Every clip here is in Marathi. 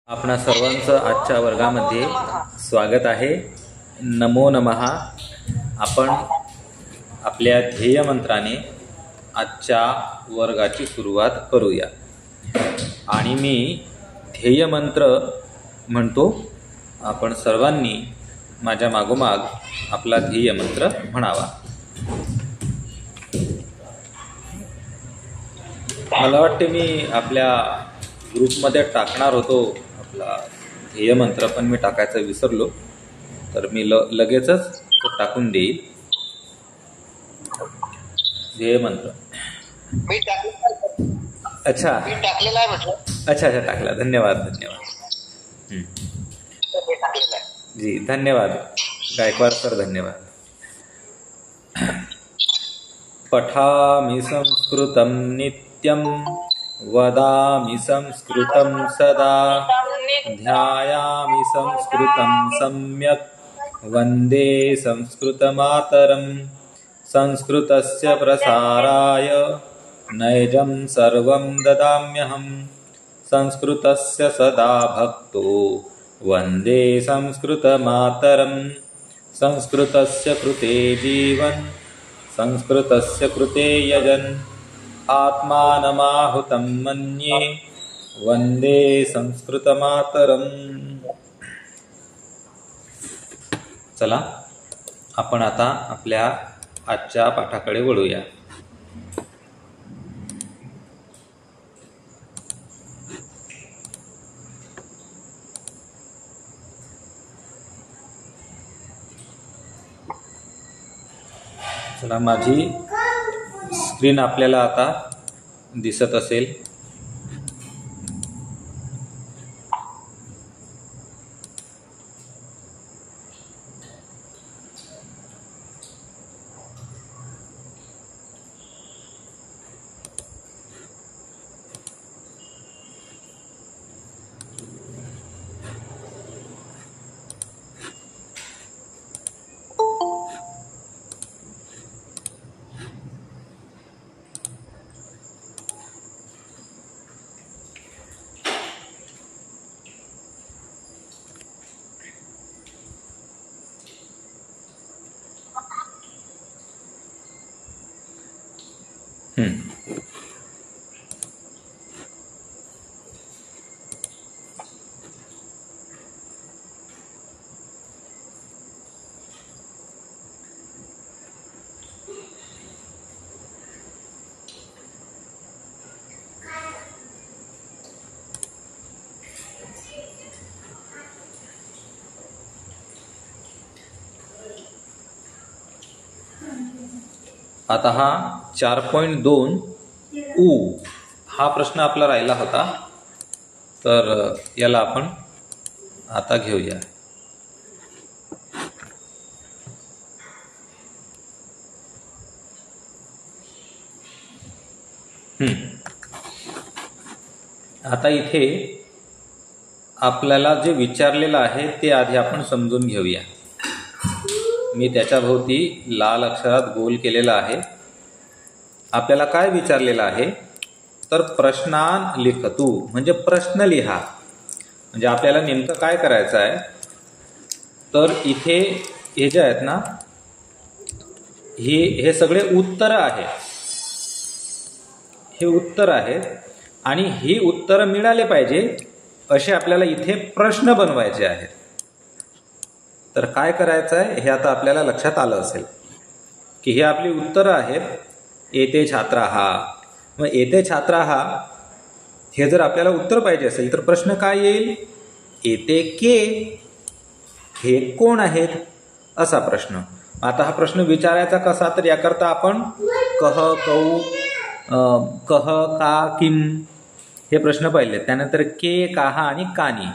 आपणा सर्वांचं आजच्या वर्गामध्ये स्वागत आहे. नमो नमः. आपण आपल्या ध्येय मंत्राने आजच्या वर्गाची सुरुवात करूया. आणि मी ध्येय मंत्र म्हणतो, आपण सर्वांनी माझ्या मागोमाग आपला ध्येय मंत्र म्हणावा. मला वाटते मी आपल्या ग्रुपमध्ये टाकणार होतो आपला ध्येय मंत्र, पण मी टाकायचं विसरलो, तर मी लगेचच तो टाकून देईल. ध्येय मंत्र मी अच्छा टाकलेला आहे म्हटलं. अच्छा टाकला. धन्यवाद जी, धन्यवाद गायकवाड सर, धन्यवाद. पठामि संस्कृतं नित्यं वदामि संस्कृतं सदा ध्यायामि संस्कृतं सम्यक् वन्दे संस्कृतमातरं. संस्कृतस्य प्रसाराय नैजं सर्वं ददाम्यहं. संस्कृतस्य सदा भक्तो वन्दे संस्कृतमातरं. संस्कृतस्य कृते जीवन् संस्कृतस्य कृते यजन् आत्मानमाहुतं मन्ये वन्दे संस्कृतमातरम्. चला, आपण आता आपल्या आजच्या पाठाकडे वळूया. चला, माझी स्क्रीन आपल्याला आता दिसत असेल. आता हा 4.2 ऊ हा प्रश्न आपला राहिला होता, तर याला आपण आता घेऊया. आता इथे आपल्याला जे विचारलेलं आहे ते आधी आपण समजून घेऊया. मी त्याच्या भोवती लाल अक्षरात गोल केलेला आहे. आपल्याला काय विचारलेलं आहे, तर प्रश्नान लिखतु, म्हणजे प्रश्न लिहा. म्हणजे आपल्याला नेमकं काय करायचं आहे, तर इथे हे जे आहेत ना, हे सगळे उत्तर आहेत. हे उत्तर आहेत आणि ही उत्तरं मिळाले पाहिजे असे आपल्याला इथे प्रश्न बनवायचे आहेत. तर काय करायचं आहे हे आता आपल्याला लक्षात आलं असेल की हे आपली उत्तरं आहेत. एते छात्राः, मग एते छात्राः हे जर आपल्याला उत्तर पाहिजे असेल तर प्रश्न काय येईल, एते के, हे कोण आहेत, असा प्रश्न. आता हा प्रश्न विचारायचा कसा, तर याकरता आपण कह, कौ, कह, का, किम हे प्रश्न पाहिले. त्यानंतर के, काहा आणि कानी.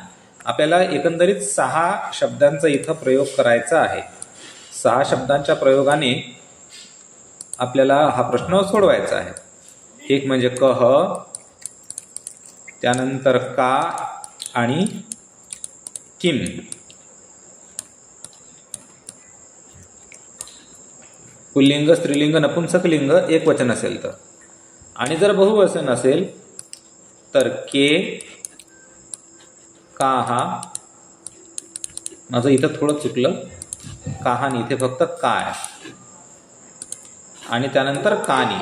आपल्याला एकंदरीत 6 शब्दांचा इथं प्रयोग करायचा आहे. 6 शब्दांच्या प्रयोगाने आपल्याला हा प्रश्न सोडवायचा आहे. एक म्हणजे कह, त्यानंतर का आणि किम. पुल्लिंग, स्त्रीलिंग, नपुंसकलिंग एकवचन असेल तर, आणि जर बहुवचन असेल तर के, काहा, माझं इथं थोडं चुकलं, काहानी, इथे फक्त काय, आणि त्यानंतर कानी.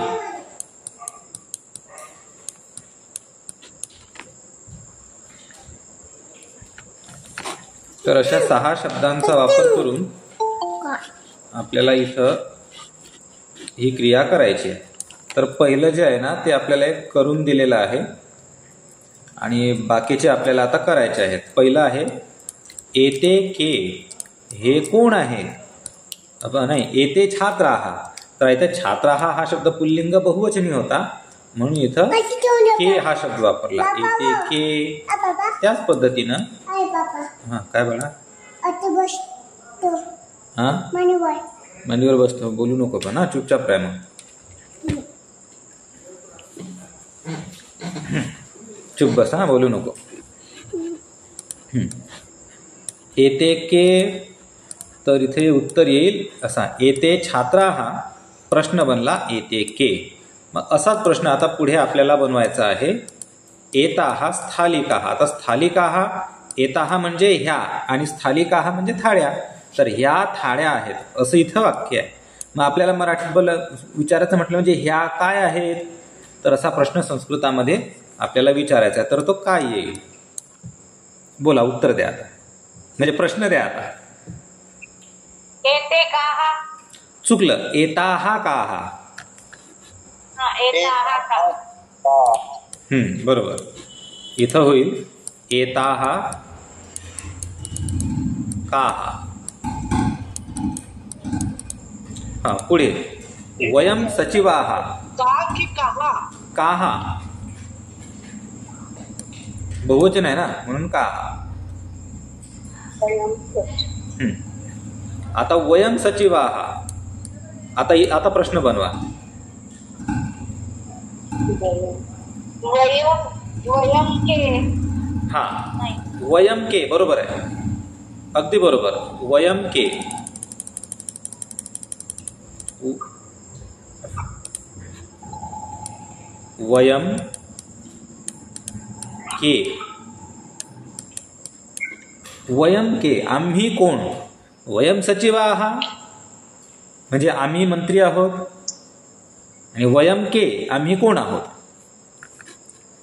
तर अशा 6 शब्दांचा वापर करून आपल्याला इथं ही क्रिया करायची आहे. तर पहिलं जे आहे ना ते आपल्याला एक करून दिलेलं आहे आणि बाकीचे आपल्याला आता करायचे आहेत. पहिलं आहे एते के, हे कोण आहे? नाही, एते छात्राः. तर इथे छात्राः हा शब्द पुल्लिंग बहुवचनी होता म्हणून इथं के हा शब्द वापरला. एते के. त्याच पद्धतीनं हा काय बाळा, हा मांडीवर बसतो, बोलू नको पण, हा चुपचाप राह मग, चुप बस, हा बोलू नको. एते के, तर इथे उत्तर येईल असा, एते छात्राः, प्रश्न बनला एते के. मग असाच प्रश्न आता पुढे आपल्याला बनवायचा आहे. एताः स्थालिकाः. आता स्थालिकाः, एताः म्हणजे ह्या आणि स्थालिकाः म्हणजे थाळ्या. तर ह्या थाळ्या आहेत असं इथं वाक्य आहे. मग आपल्याला मराठीत विचारायचं म्हटलं म्हणजे ह्या काय आहेत, तर असा प्रश्न संस्कृतामध्ये आपल्याला विचारायचा आहे. तर तो काय येईल? बोला, उत्तर द्या आता, म्हणजे प्रश्न द्या आता. एते काहा. चुकलं, एताः काहा. एताः काहा. बरोबर. इथं होईल एताः काहा. हा, पुढे वयम सचिवाः. का की काहा? काहा बहुवचन आहे ना म्हणून काहा. आता वयम सचिवाः. आता प्रश्न बनवा. वयम के. हा, वयम के, बरोबर आहे, अगदी बरोबर. वयम के, वयम के, वयम के, आम्ही कोण? वयम सचिवाः म्हणजे आम्ही मंत्री आहोत आणि वयम के, आम्ही कोण आहोत.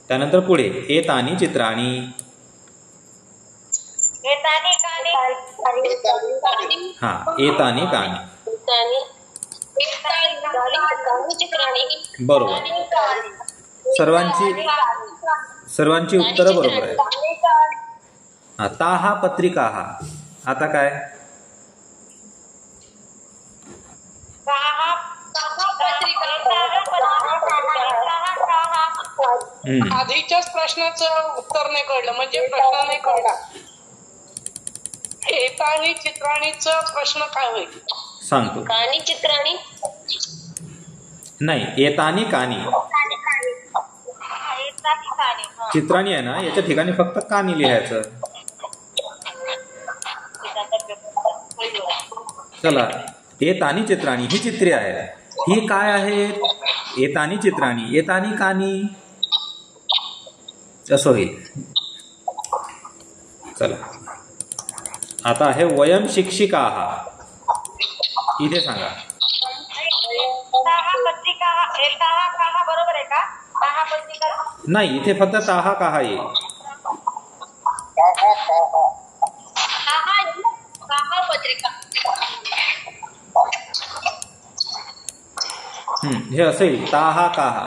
त्यानंतर पुढे एतानी चित्राणी. एतानी कानी. हा, एतानी कानी, बरोबर. सर्वांची उत्तरं बरोबर आहेत. हा, ताहा पत्रिकाः. आता काय? आधीच्याच प्रश्नाचं उत्तर नाही कळलं, म्हणजे प्रश्न नाही कळला. एतानी चित्राणीचा प्रश्न काय होईल? सांगतो. कानी चित्राणी नाही, एतानी कानी. चित्राणी आहे ना, याच्या ठिकाणी फक्त कानी लिहायचं. चला, एतानी चित्राणी, ही चित्रे आहेत. ही काय आहेत? एतानी चित्राणी, एतानी कानी, असं होईल. चला, आता आहे वयम शिक्षिकाः. इथे सांगा. बरोबर आहे का? नाही, इथे फक्त ताहा काहा येईल. पत्रिका. हे असेल ताहा काहा.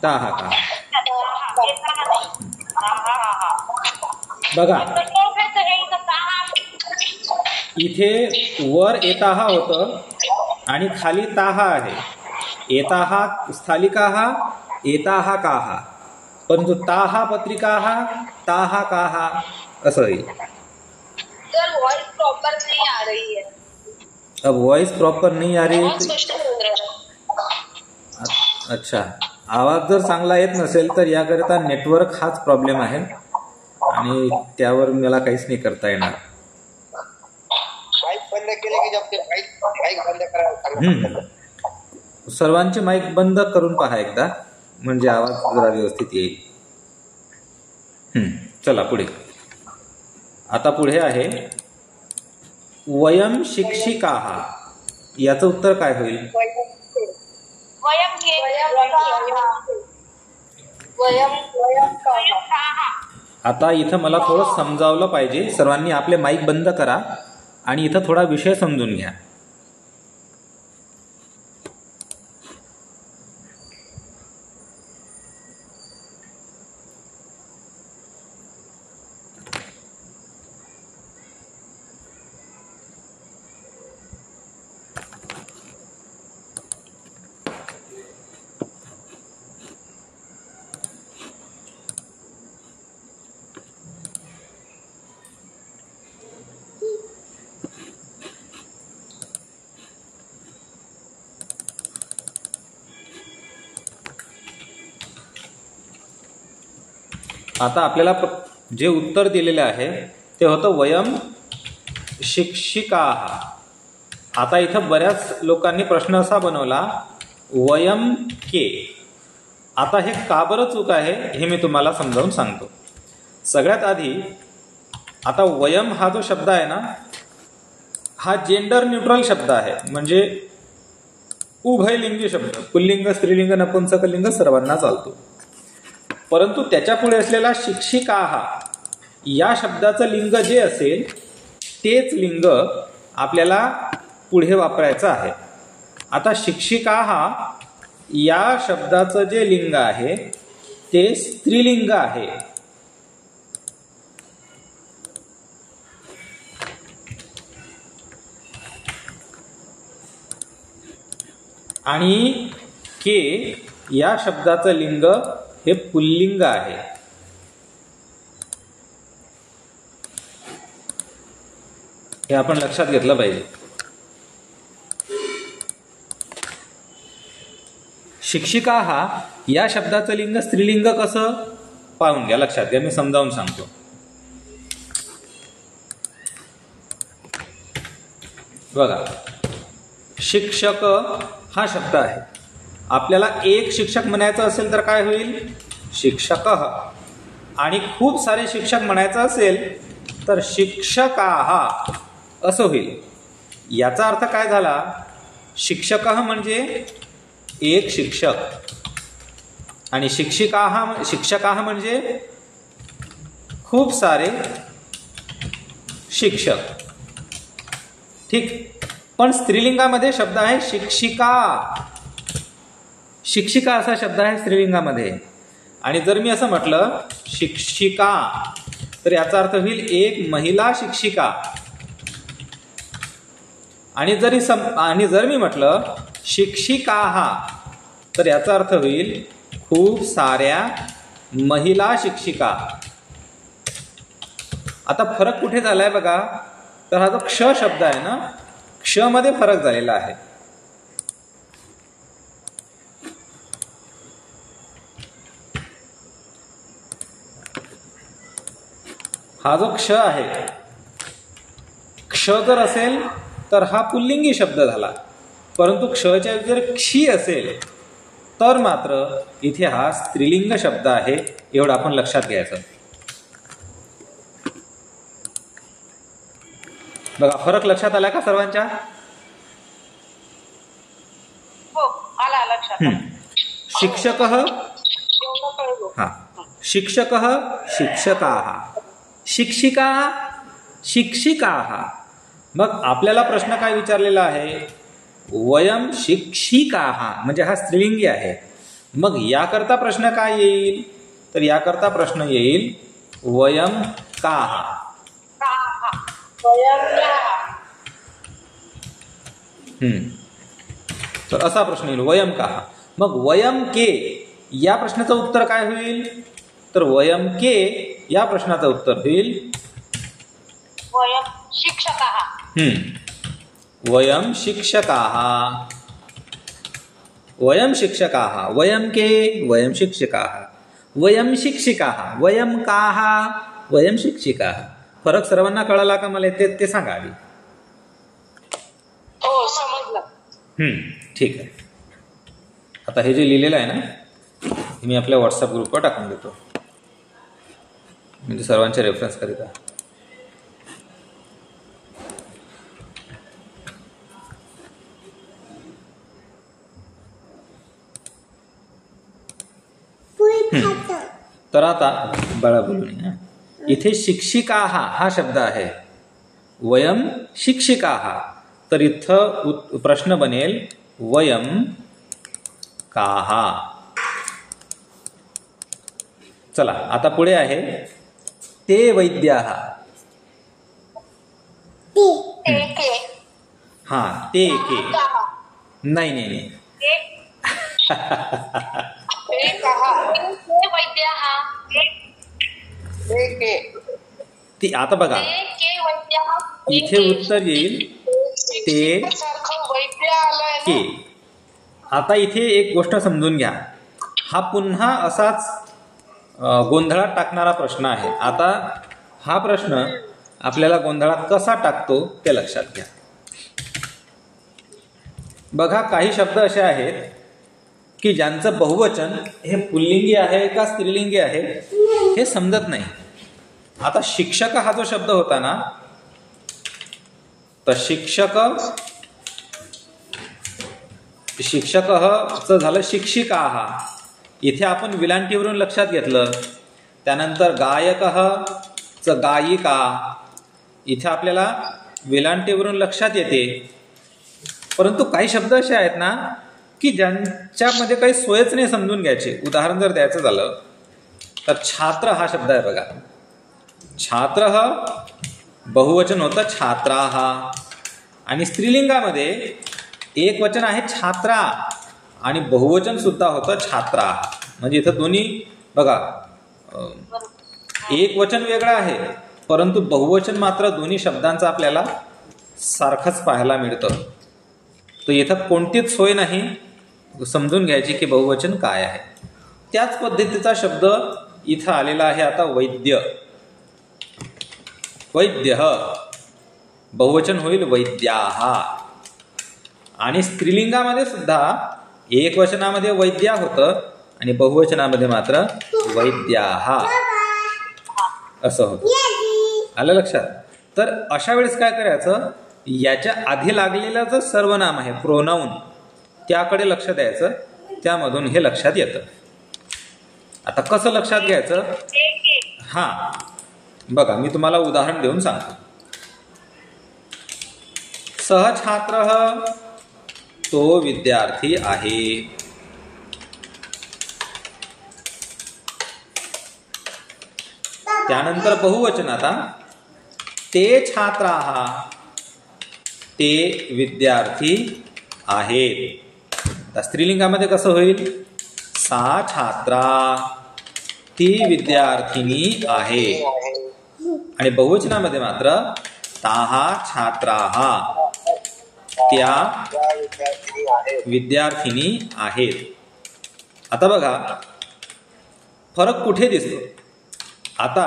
ताहा काहा. बघा, इथे वर एताहा होतं आणि खाली ताहा आहे. एताहा स्थालिकाः, एताहा काहा, परंतु ताहा पत्रिकाः, ताहा काहा असं होईल. सर वॉइस प्रॉपर नहीं आ रही है. अब वॉइस प्रॉपर नहीं आ रही है. अच्छा, आवाज जर चांगला येत नसेल तर याकरिता नेटवर्क हाच प्रॉब्लेम आहे आणि त्यावर मला काहीच नाही करता येणार. माईक बंद केले की जब ते माईक बंद करायला. सर्वांचे माईक बंद करून पहा एकदा, म्हणजे आवाज जरा व्यवस्थित येईल. चला पुढे. आता पुढे आहे वयम शिक्षिकाः. याचं उत्तर काय होईल? वयम आता इथं मला थोडं समजावलं पाहिजे. सर्वांनी आपले माईक बंद करा आणि इथं थोडा विषय समजून घ्या. आता आपल्याला जे उत्तर दिलेले आहे ते होतं वयम शिक्षिकाः. आता इथं बऱ्याच लोकांनी प्रश्न असा बनवला वयम के. आता हे का बरं चूक आहे हे मी तुम्हाला समजावून सांगतो. सगळ्यात आधी आता वयम हा जो शब्द आहे ना, हा जेंडर न्यूट्रल शब्द आहे, म्हणजे उभयलिंगी शब्द. पुल्लिंग, स्त्रीलिंग, नपुंसकलिंग सर्वांना चालतो. परंतु त्याच्या पुढे असलेला शिक्षिकाः या शब्दाचं लिंग जे असेल तेच लिंग आपल्याला पुढे वापरायचं आहे. आता शिक्षिकाः या शब्दाचं जे लिंग आहे ते स्त्रीलिंग आहे. आणि के या शब्दाचं लिंग हे पुल्लिंग आहे. हे आपण लक्षात घेतलं पाहिजे. शिक्षिकाः या शब्दाचं लिंग स्त्रीलिंग कसं पाहून घ्या, लक्षात घ्या, मी समजावून सांगतो. बघा, शिक्षक हा शब्द आहे. आपल्याला एक शिक्षक म्हणायचं असेल तर काय होईल? शिक्षकः. आणि खूप सारे शिक्षक म्हणायचं असेल तर शिक्षकाः असं होईल. याचा अर्थ काय झाला? शिक्षकः म्हणजे एक शिक्षक आणि शिक्षकाः म्हणजे खूप सारे शिक्षक. ठीक. पण स्त्रीलिंगामध्ये शब्द आहे शिक्षिका. शिक्षिका असा शब्द आहे स्त्रीलिंगामध्ये. आणि जर मी असं म्हटलं शिक्षिका तर याचा अर्थ होईल एक महिला शिक्षिका. आणि जर मी म्हटलं शिक्षिकाः तर याचा अर्थ होईल खूप साऱ्या महिला शिक्षिका. आता फरक कुठे झालाय बघा, तर हा जो क्ष शब्द आहे ना, क्ष मध्ये फरक झालेला आहे. हा जो क्ष आहे, क्ष जर असेल तर हा पुल्लिंगी शब्द झाला. परंतु क्षच्या जर क्षी असेल तर मात्र इथे हा स्त्रीलिंग शब्द आहे. एवढं आपण लक्षात घ्यायचं. बघा, फरक लक्षात आला का सर्वांच्या? हो, आला लक्षात. शिक्षकः, हा, शिक्षकः शिक्षकाः, शिक्षिका शिक्षिकाः. मग आपल्याला प्रश्न काय विचारलेला आहे? वयम शिक्षिकाः म्हणजे हा स्त्रीलिंगी आहे. मग याकरता प्रश्न काय येईल? तर याकरता प्रश्न येईल वयम काः. तर असा प्रश्न येईल वयम काः. मग वयम के या प्रश्नाचं उत्तर काय होईल? तर वयम के या प्रश्नाचं उत्तर होईल वयम शिक्षकाः. वयम शिक्षकाः. वयम शिक्षकाः. वयम के वयम शिक्षकाः. वयम शिक्षिकाः. वयम काः वयम शिक्षिकाः. फरक सर्वांना कळाला का? मला ते सांगा आधी. हो, समजलं. ठीक आहे. आता हे जे लिहिलेलं आहे ना, मी आपल्या व्हॉट्सअप ग्रुपवर टाकून देतो, म्हणजे सर्वांच्या रेफरन्स करिता. तर आता बाळा बोलून इथे शिक्षिकाः हा शब्द आहे, वयम शिक्षिकाः. तर इथं प्रश्न बनेल वयम काः. चला आता पुढे आहे ते वैद्याः. हा ते के नाही नाही नाही ती आता बघा इथे उत्तर येईल ते वैद्य आलंय के. आता इथे एक गोष्ट समजून घ्या, हा पुन्हा असाच गोंधळात टाकणारा प्रश्न आहे. आता हा प्रश्न आपल्याला गोंधळात कसा टाकतो ते लक्षात घ्या. बघा काही शब्द असे आहेत की ज्यांचं बहुवचन हे पुल्लिंगी आहे का स्त्रीलिंगी आहे हे समजत नाही. आता शिक्षक हा जो शब्द होता ना, तर शिक्षक च झालं शिक्षिका हा. इथे आपण विलांटीवरून लक्षात घेतलं. त्यानंतर गायक च गायिका, इथे आपल्याला वेलांटीवरून लक्षात येते. परंतु काही शब्द असे आहेत ना की ज्यांच्यामध्ये काही सोयच नाही समजून घ्यायचे. उदाहरण जर द्यायचं झालं तर छात्र हा शब्द आहे बघा. छात्र बहुवचन होतं छात्राः, आणि स्त्रीलिंगामध्ये एक वचन आहे छात्रा आणि बहुवचन सुद्धा होतं छात्रा. म्हणजे इथं दोन्ही बघा, एक वचन वेगळं आहे परंतु बहुवचन मात्र दोन्ही शब्दांचं आपल्याला सारखंच पाहायला मिळतं. तर इथं कोणतीच सोय नाही समजून घ्यायची की बहुवचन काय आहे. त्याच पद्धतीचा शब्द इथं आलेला आहे आता वैद्य. वैद्य बहुवचन होईल वैद्याः, आणि स्त्रीलिंगामध्ये सुद्धा एक वचनामध्ये वैद्या होतं आणि बहुवचनामध्ये मात्र वैद्याः असं होतं. आलं लक्षात. तर अशा वेळेस काय करायचं, याच्या आधी लागलेलं जो सर्वनाम आहे प्रोनाऊन त्याकडे लक्ष द्यायचं, त्यामधून हे लक्षात येतं. आता कसं लक्षात घ्यायचं, हा बघा मी तुम्हाला उदाहरण देऊन सांगतो. सहछात्र तो विद्यार्थी आहे. त्यानंतर बहुवचन आता ते छात्राः, ते विद्यार्थी आहेत. आता स्त्रीलिंगामध्ये कसं होईल, सा छात्रा, ती विद्यार्थिनी आहे. आणि बहुवचनामध्ये मात्र ताः छात्राः, त्या विद्यार्थिनी आहेत. आता बघा फरक कुठे दिसतो. आता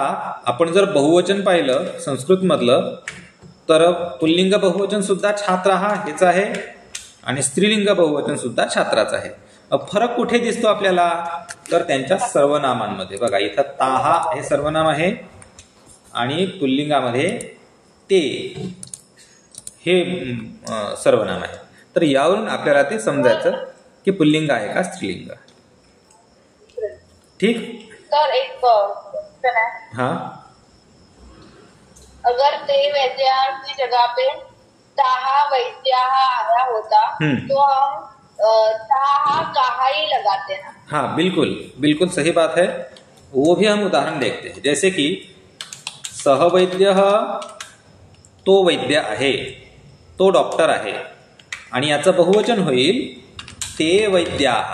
आपण जर बहुवचन पाहिलं संस्कृतमधलं तर पुल्लिंग बहुवचन सुद्धा छात्राः हेच आहे आणि स्त्रीलिंग बहुवचन सुद्धा छात्राच आहे. फरक कुठे दिसतो आपल्याला, तर त्यांच्या सर्वनामांमध्ये. बघा इथं ताहा हे सर्वनाम आहे आणि पुल्लिंगामध्ये ते हे सर्वनाम आहे. तर यावरून आपल्याला ते समजायचं की पुल्लिंग आहे का स्त्रीलिंग. ठीक. तर एक क्वेश्चन है, हाँ अगर ते वैद्या की जगह पे ताहा वैद्याः आया होता तो हम ताहा कहा ही लगाते हैं. हाँ बिल्कुल बिल्कुल सही बात है. वो भी हम उदाहरण देखते हैं. जैसे कि सहवैद्य तो वैद्य आहे, तो डॉक्टर आहे, आणि याचं बहुवचन होईल ते वैद्याः,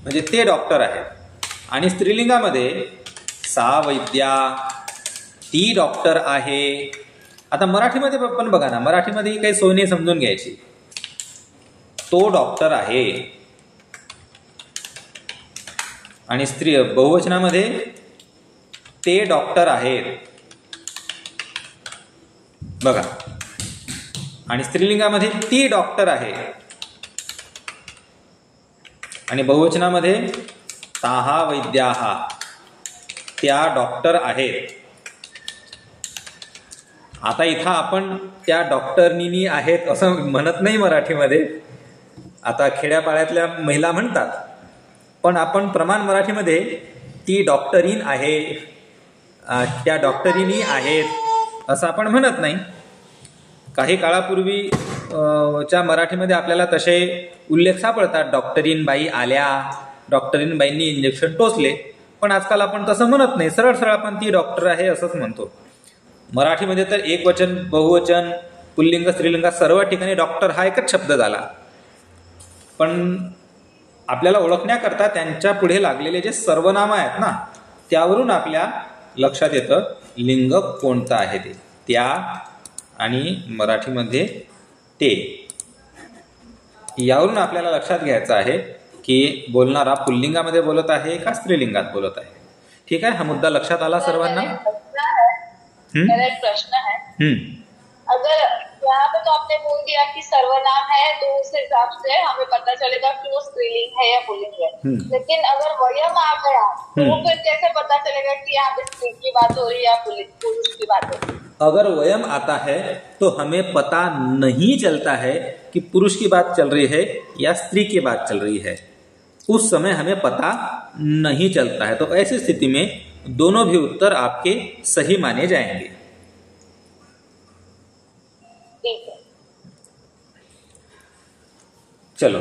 म्हणजे ते डॉक्टर आहे. आणि स्त्रीलिंगामध्ये सा वैद्या, ती डॉक्टर आहे. आता मराठीमध्ये पण बघा ना, मराठीमध्ये काही सोय नाही समजून घ्यायची. तो डॉक्टर आहे आणि स्त्री बहुवचनामध्ये ते डॉक्टर आहेत बघा, आणि स्त्रीलिंगामध्ये ती डॉक्टर आहे. आणि बहुवचनामध्ये ताहा वैद्याहा, त्या डॉक्टर आहेत. आता इथं आपण त्या डॉक्टरनी आहेत असं म्हणत नाही मराठीमध्ये, आता खेड्यापाड्यातल्या महिला म्हणतात, पण आपण प्रमाण मराठीमध्ये ती डॉक्टरीन आहे, त्या डॉक्टरीनी आहेत असं आपण म्हणत नाही. काही काळापूर्वी च्या मराठीमध्ये आपल्याला तसे उल्लेख सापडतात, डॉक्टरीन बाई आल्या, डॉक्टरीन बाईंनी इंजेक्शन टोचले, पण आजकाल आपण तसं म्हणत नाही, सरळ सरळ आपण ती डॉक्टर आहे असंच म्हणतो. मराठीमध्ये तर एकवचन, बहुवचन, पुल्लिंग, स्त्रीलिंग सर्व ठिकाणी डॉक्टर हा एकच शब्द झाला. पण आपल्याला ओळखण्याकरता त्यांच्या पुढे लागलेले जे सर्वनाम आहेत ना, त्यावरून आपल्या लक्षात येतं लिंग कोणतं आहे ते. त्या आणि मराठीमध्ये ते, यावरून आपल्याला लक्षात घ्यायचं आहे की बोलणारा पुल्लिंगामध्ये बोलत आहे का स्त्रीलिंगात बोलत आहे. ठीक आहे, हा मुद्दा लक्षात आला सर्वांना. मेरा एक प्रश्न है, अगर यहाँ पे तो आपने बोल दिया कि सर्वनाम है तो उस हिसाब से हमें पता चलेगा कि वो स्त्रीलिंग है या पुल्लिंग है, लेकिन अगर वयम आ गया तो फिर कैसे पता चलेगा कि यहाँ पे स्त्री की बात हो रही है या पुरुष की बात हो रही है? अगर वयम आता है तो हमें पता नहीं चलता है कि पुरुष की बात चल रही है या स्त्री की बात चल रही है, उस समय हमें पता नहीं चलता है. तो ऐसी स्थिति में दोनों भी उत्तर आपके सही माने जाएंगे. ठीक है, चलो,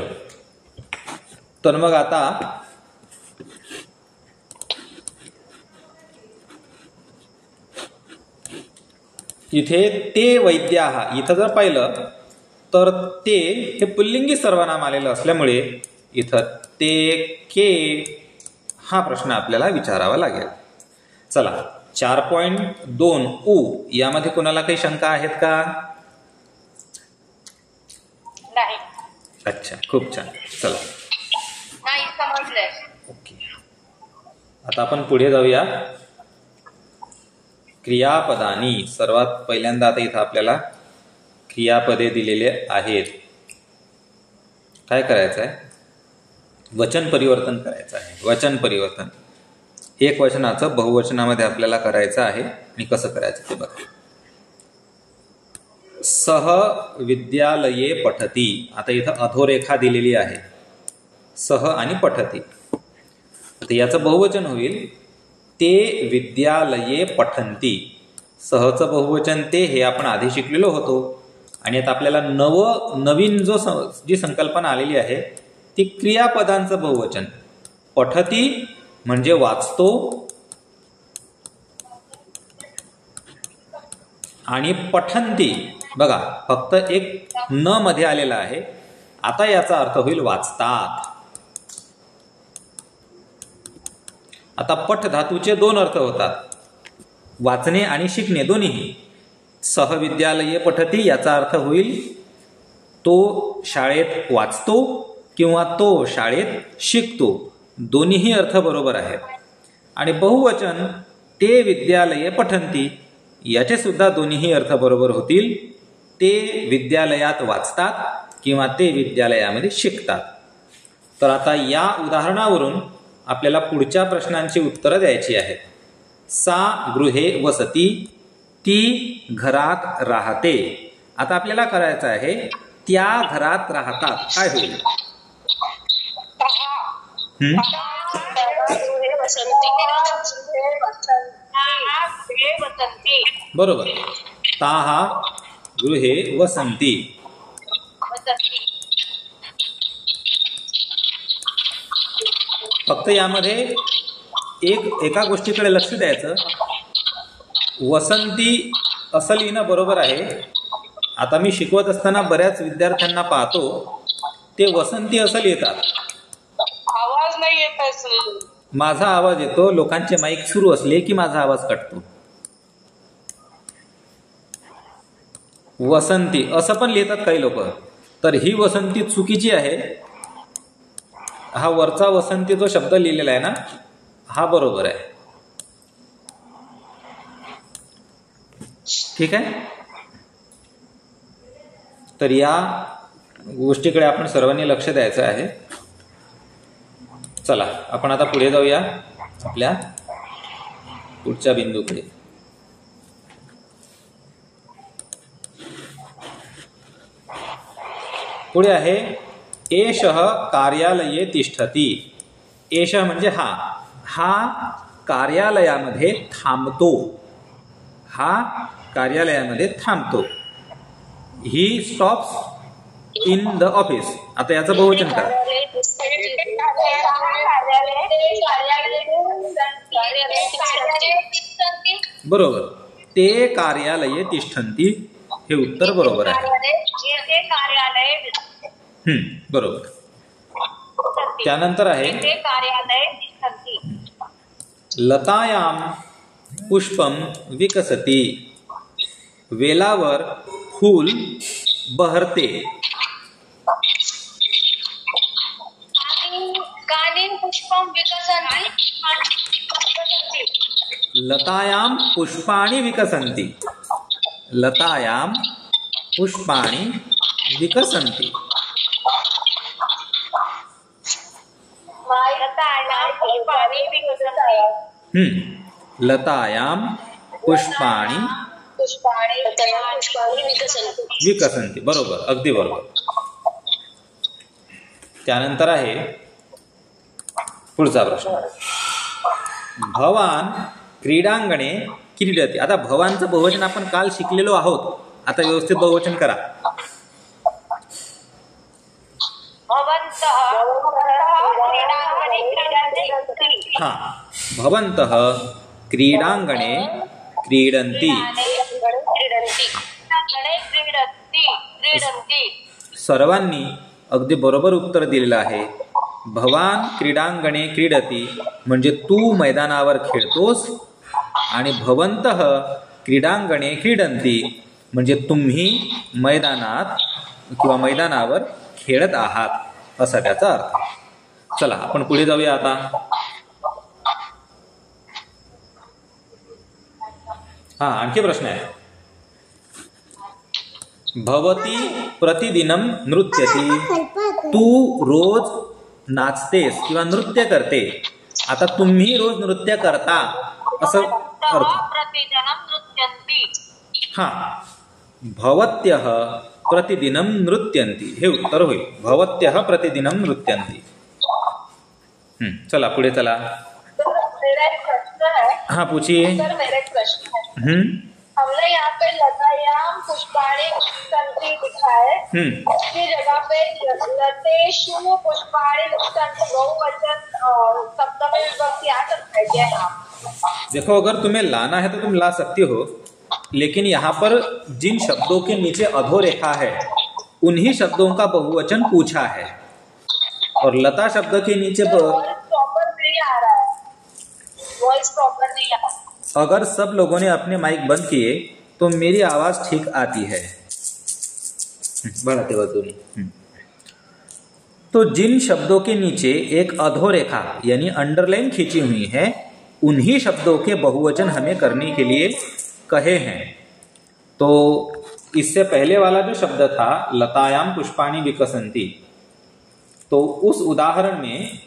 तर मग आता इथे ते वैद्याहा, इथं जर पाहिलं तर ते हे पुल्लिंगी सर्वनाम आलेलं असल्यामुळे इथं ते के हा प्रश्न आपल्याला विचारावा लागेल. चला, 4.2 उ यामध्ये कोणाला काही शंका आहेत का? नाही. अच्छा, खूप छान. चला, नाही समजलंय. ओके, आता आपण पुढे जाऊया. क्रियापदानी, सर्वात पहिल्यांदा आता इथं आपल्याला क्रियापदे दिलेले आहेत. काय करायचं आहे? वचन परिवर्तन करायचं आहे. वचन परिवर्तन एक वचनाचं बहुवचनामध्ये आपल्याला करायचं आहे. आणि कसं करायचं ते बघा. सह विद्यालये पठती, आता इथं अधोरेखा दिलेली आहे, सह आणि पठती. आता याचं बहुवचन होईल ते विद्यालये पठंती. सहचं बहुवचन ते, हे आपण आधी शिकलेलो होतो. आणि आता आपल्याला नवीन जी संकल्पना आलेली आहे ती क्रियापदांचं बहुवचन. पठती म्हणजे वाचतो, आणि पठंती बघा फक्त एक न मध्ये आलेला आहे. आता याचा अर्थ होईल वाचतात. आता पठ धातूचे दोन अर्थ होतात, वाचणे आणि शिकणे दोन्ही. सहविद्यालये पठती याचा अर्थ होईल तो शाळेत वाचतो किंवा तो शाळेत शिकतो, दोन्हीही अर्थ बरोबर आहेत. आणि बहुवचन ते विद्यालये पठंती याचे सुद्धा दोन्हीही अर्थ बरोबर होतील. ते विद्यालयात वाचतात किंवा ते विद्यालयामध्ये शिकतात. तर आता या उदाहरणावरून आपल्याला पुढच्या प्रश्नांची उत्तरं द्यायची आहेत. सा गृहे वसती, ती घरात राहते. आता आपल्याला करायचं आहे त्या घरात राहतात, काय होईल? बरोबर, ताहा गृहे वसंती. फक्त यामध्ये एका गोष्टीकडे लक्ष द्यायचं. वसंती असं लिहिणं बरोबर आहे. आता मी शिकवत असताना बऱ्याच विद्यार्थ्यांना पाहतो ते वसंती असं लिहितात. आवाज नाही येत आहे. माझा आवाज येतो, लोकांचे माईक सुरू असले की माझा आवाज कटतो. वसंती असं पण लिहितात काही लोक, तर ही वसंती चुकीची आहे. हा वरचा वसंती जो शब्द लिहिलेला आहे ना, हा बरोबर आहे. ठीक आहे, तर या गोष्टीकडे आपण सर्वांनी लक्ष द्यायचं आहे. चला आपण आता पुढे जाऊया आपल्या पुढच्या बिंदूकडे. पुढे आहे एषः कार्यालये तिष्ठति. एषः म्हणजे हा, हा कार्यालयामध्ये थांबतो, हा कार्यालयामध्ये थांबतो. ही स्टॉप्स इन द ऑफिस. आता याचं बहुवचन करा. बरोबर, ते कार्यालये तिष्ठन्ति, हे उत्तर बरोबर आहे. बरोबर. त्यानंतर आहे लतायां पुष्पम विकसति. वेलावर फूल बहरते. लतायां पुष्पाणि विकसन्ति. लतायां पुष्पाणि विकसन्ति. लतायां पुष्पाणि विकसन्ति. बरोबर, अगदी बरोबर. त्यानंतर आहे पुढचा प्रश्न. भवान क्रीडांगणे क्रीडति. आता भवानचं बहुवचन आपण काल शिकलेलो आहोत. आता व्यवस्थित बहुवचन करा. हा, भवन्तः क्रीडांगणे क्रीडन्ति. सर्वांनी अगदी बरोबर उत्तर दिलेलं आहे. भवान क्रीडांगणे क्रीडति म्हणजे तू मैदानावर खेळतोस, आणि भवन्तः क्रीडांगणे क्रीडन्ति म्हणजे तुम्ही मैदानात किंवा मैदानावर खेळत आहात, असा त्याचा अर्थ. चला आपण पुढे जाऊया आता. हा, आणखी प्रश्न आहे. भवती प्रतिदिनम नृत्यति. तू रोज नाचतेस किंवा नृत्य करते. आता तुम्ही रोज नृत्य करता असं अर्थ. हा, भवत्यः प्रतिदिनम नृत्यन्ति हे उत्तर होईल. भवत्यः प्रतिदिनम नृत्यन्ति. चला पुढे चला. मेरा एक प्रश्न है. हाँ पूछिए. सर मेरा एक प्रश्न है. हमने यहाँ पे लतायाम पुष्पाणि विकसन्ति लिखा है, उसकी जगह पे लतेषु पुष्पाणि विकसन्ति बहुवचन सप्तमी विभक्ति आ सकता है क्या यहाँ? देखो, अगर तुम्हें लाना है तो तुम ला सकती हो, लेकिन यहाँ पर जिन शब्दों के नीचे अधोरेखा है उन्हीं शब्दों का बहुवचन पूछा है, और लता शब्द के नीचे प्रॉपर नहीं आ रहा है, वॉइस प्रॉपर नहीं आ रहा. अगर सब लोगों ने अपने माइक बंद किए तो मेरी आवाज ठीक आती है. बढ़ाते वक्त. तो जिन शब्दों के नीचे एक अधोरेखा यानी अंडरलाइन खींची हुई है, उन्हीं शब्दों के बहुवचन हमें करने के लिए कहे हैं. तो इससे पहले वाला जो शब्द था लतायाम पुष्पाणि विकसन्ति, तो उस उदाहरण में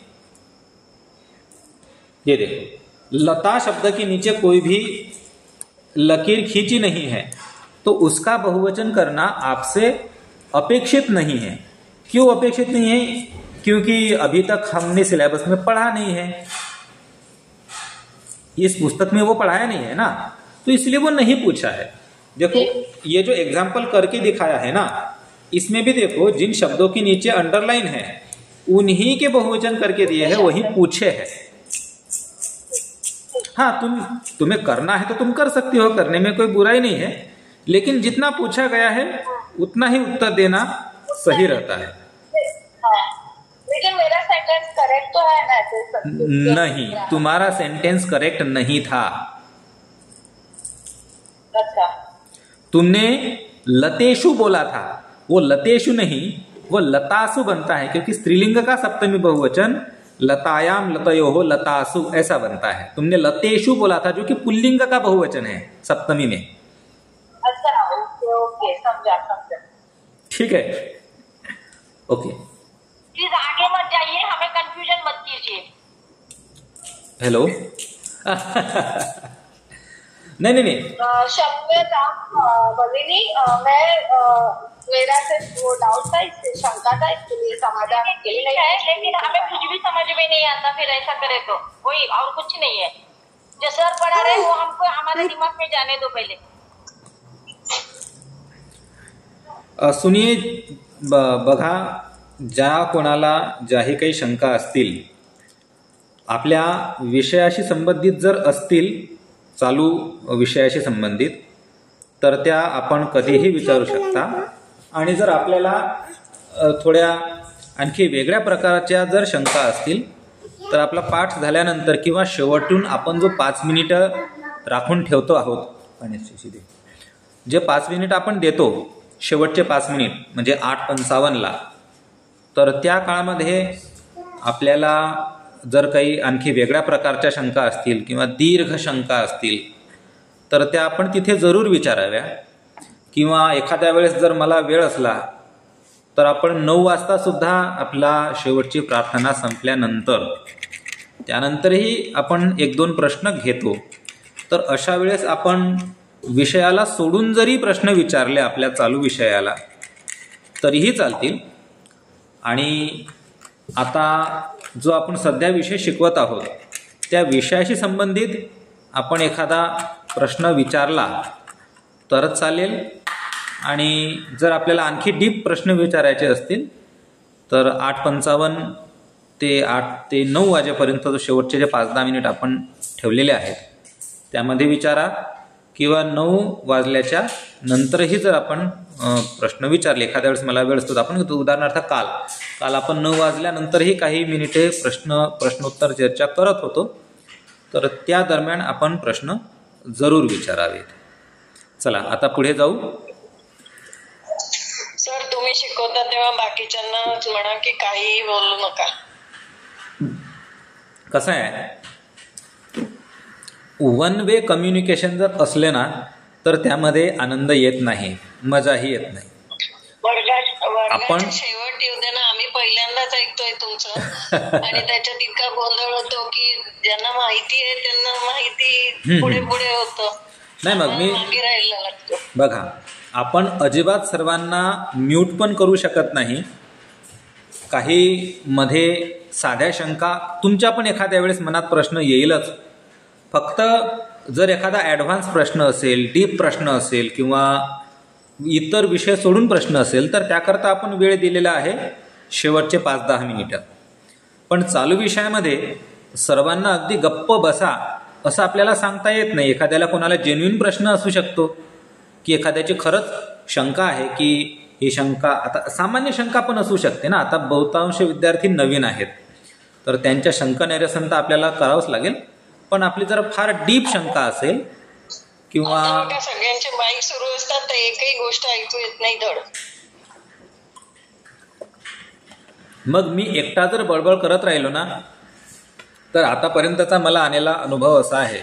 ये देखो, लता शब्द के नीचे कोई भी लकीर खींची नहीं है, तो उसका बहुवचन करना आपसे अपेक्षित नहीं है. क्यों अपेक्षित नहीं है? क्योंकि अभी तक हमने सिलेबस में पढ़ा नहीं है, इस पुस्तक में वो पढ़ाया नहीं है ना, तो इसलिए वो नहीं पूछा है. देखो, ये जो एग्जाम्पल करके दिखाया है ना, इसमें भी देखो जिन शब्दों के नीचे अंडरलाइन है उन्हीं के बहुवचन करके दिए हैं, वही पूछे हैं. हाँ, तुम्हें करना है तो तुम कर सकती हो, करने में कोई बुराई नहीं है, लेकिन जितना पूछा गया है उतना ही उत्तर देना सही रहता है. लेकिन मेरा सेंटेंस करेक्ट तो है ना? नहीं, तुम्हारा सेंटेंस करेक्ट नहीं था. अच्छा, तुमने लतेषु बोला था, वो लतेषु नहीं, वो लतासु बनता है, क्योंकि स्त्रीलिंग का सप्तमी बहुवचन लतायाम लतयोः लतासु ऐसा बनता है. तुमने लतेषु बोला था जो कि पुल्लिंग का बहुवचन है सप्तमी में. अच्छा, ओके ओके, समझा. ठीक है, ओके. प्लीज आगे मत जाइए, हमें कंफ्यूजन मत कीजिए। हेलो नहीं नहीं नहीं, शंकर राम भगिनी, मैं मेरा सिर्फ वो डाउट था, इससे शंका था, इसके लिए समाधान के लिए ठीक है, लेकिन हमें कुछ भी समझ में नहीं आता फिर ऐसा करे तो, वही और कुछ नहीं है। जो सर पढ़ा रहे वो हमको हमारे दिमाग में जाने दो पहले। सुनिये, बघा, ज्या कोणाला ज्याही काही शंका असतील, आपल्या विषयाशी संबंधित जर असतील, चालू विषयाशी संबंधित, तर त्या आपण कधीही विचारू शकता। आणि जर आपल्याला थोड्या आणखी वेगळ्या प्रकारच्या जर शंका असतील, तर आपला पाठ झाल्यानंतर किंवा शेवटून आपण जो 5 मिनिटं राखून ठेवतो आहोत, जे 5 मिनिट आपण देतो, शेवटचे 5 मिनिट म्हणजे 8:55ला, तर त्या काळामध्ये आपल्याला जर काही आणखी वेगळ्या प्रकारच्या शंका असतील किंवा दीर्घ शंका असतील, तर त्या आपण तिथे जरूर विचाराव्या। किंवा एखाद्या वेळेस जर मला वेळ असला तर आपण 9 वाजता सुद्धा आपला शेवटची प्रार्थना संपल्यानंतर त्यानंतरही आपण 1-2 प्रश्न घेतो। तर अशा वेळेस आपण विषयाला सोडून जरी प्रश्न विचारले आपल्या चालू विषयाला तरीही चालतील। आणि आता जो आपण सध्या विषय शिकवत आहोत त्या विषयाशी संबंधित आपण एखादा प्रश्न विचारला तरच चालेल। आणि जर आपल्याला आणखी डीप प्रश्न विचारायचे असतील तर 8:55 ते 8 ते 9 वाजेपर्यंत जो शेवटचे जे 5-10 मिनिट आपण ठेवलेले आहेत त्यामध्ये विचारा, किंवा 9 वाजल्याच्या नंतरही जर आपण प्रश्न विचारले, एखाद्या वेळेस मला वेळ असतो, आपण उदाहरणार्थ काल आपण 9 वाजल्यानंतरही काही मिनिटे प्रश्नोत्तर चर्चा करत होतो, तर त्या दरम्यान आपण प्रश्न जरूर विचारावेत। चला आता पुढे जाऊ। सर तुम्ही शिकवता तेव्हा बाकीच्यांना म्हणा की काहीही बोलू नका। कसं आहे, 1 वे कम्युनिकेशन जर असले ना तर त्यामध्ये आनंद येत नाही, मजाही येत नाही। वर्गाच्या शेवट येऊ दे ना, आम्ही पहिल्यांदाच ऐकतोय तुमचं आणि त्याच्यात इतका गोंधळ होतो की ज्यांना माहिती आहे त्यांना माहिती पुढे पुढे होतं, नाही मग मी राहायला लागतो। बघा, आपण अजिबात सर्वांना म्यूट पण करू शकत नाही। काही मध्ये साध्या शंका तुमच्या पण एखाद्या वेळेस मनात प्रश्न येईलच, फक्त जर एखादा ॲडव्हान्स प्रश्न असेल, डीप प्रश्न असेल किंवा इतर विषय सोडून प्रश्न असेल तर त्याकरता आपण वेळ दिलेला आहे शेवटचे 5-10 मिनिटं। पण चालू विषयामध्ये सर्वांना अगदी गप्प बसा असं आपल्याला सांगता येत नाही। एखाद्याला कोणाला जेन्युइन प्रश्न असू शकतो की एखाद्याची खरंच शंका आहे की ही शंका, आता सामान्य शंका पण असू शकते ना, आता बहुतांश विद्यार्थी नवीन आहेत तर त्यांच्या शंका निरसन तर आपल्याला करावंच लागेल। पण आपली जर फार डीप शंका असेल किंवा सगळ्यांचे माईक सुरू असतात तर एकही गोष्ट ऐकू येत नाही धड, मग मी एकटा जर बळबळ करत राहिलो ना, तर आतापर्यंतचा मला आलेला अनुभव असा आहे,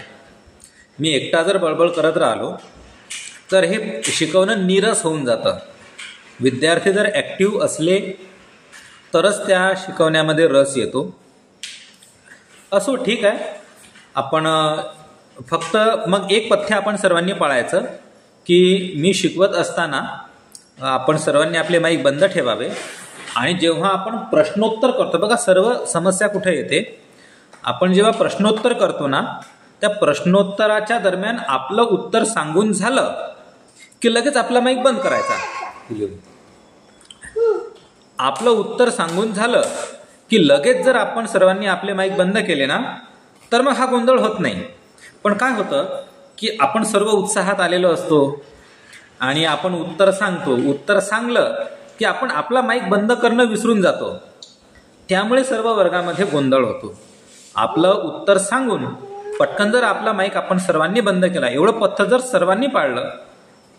मी एकटा जर बळबळ करत राहिलो तर हे शिकवणं नीरस होऊन जातं। विद्यार्थी जर ॲक्टिव्ह असले तरच त्या शिकवण्यामध्ये रस येतो। असो, ठीक आहे, आपण फक्त मग एक पथ्य आपण सर्वांनी पाळायचं की मी शिकवत असताना आपण सर्वांनी आपले माईक बंद ठेवावे आणि जेव्हा आपण प्रश्नोत्तर करतो, बघा सर्व समस्या कुठे येते, आपण जेव्हा प्रश्नोत्तर करतो ना त्या प्रश्नोत्तराच्या दरम्यान आपलं उत्तर सांगून झालं की लगेच आपला माईक बंद करायचा। आपलं उत्तर सांगून झालं की लगेच जर आपण सर्वांनी आपले माईक बंद केले ना तर मग हा गोंधळ होत नाही। पण काय होतं की आपण सर्व उत्साहात आलेलो असतो आणि आपण उत्तर सांगतो, उत्तर सांगलं की आपण आपला माईक बंद करणं विसरून जातो, त्यामुळे सर्व वर्गामध्ये गोंधळ होतो। आपलं उत्तर सांगून पटकन जर आपला माईक आपण सर्वांनी बंद केला, एवढं पथ्य जर सर्वांनी पाळलं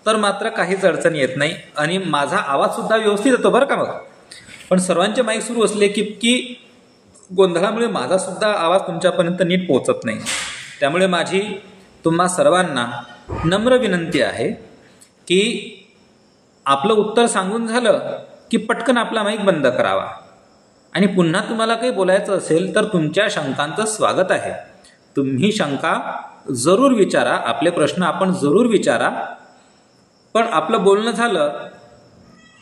तर मात्र काहीच अडचण येत नाही आणि माझा आवाजसुद्धा व्यवस्थित येतो बरं का। मग पण सर्वांचे माईक सुरू असले की गोंधळामुळे माझासुद्धा आवाज तुमच्यापर्यंत नीट पोहोचत नाही। त्यामुळे माझी तुम्हा सर्वांना नम्र विनंती आहे की आपलं उत्तर सांगून झालं की पटकन आपला माईक बंद करावा आणि पुन्हा तुम्हाला काही बोलायचं असेल तर तुमच्या शंकांचं स्वागत आहे. तुम्ही शंका जरूर विचारा, आपले प्रश्न आपण जरूर विचारा. पण आपलं बोलणं झालं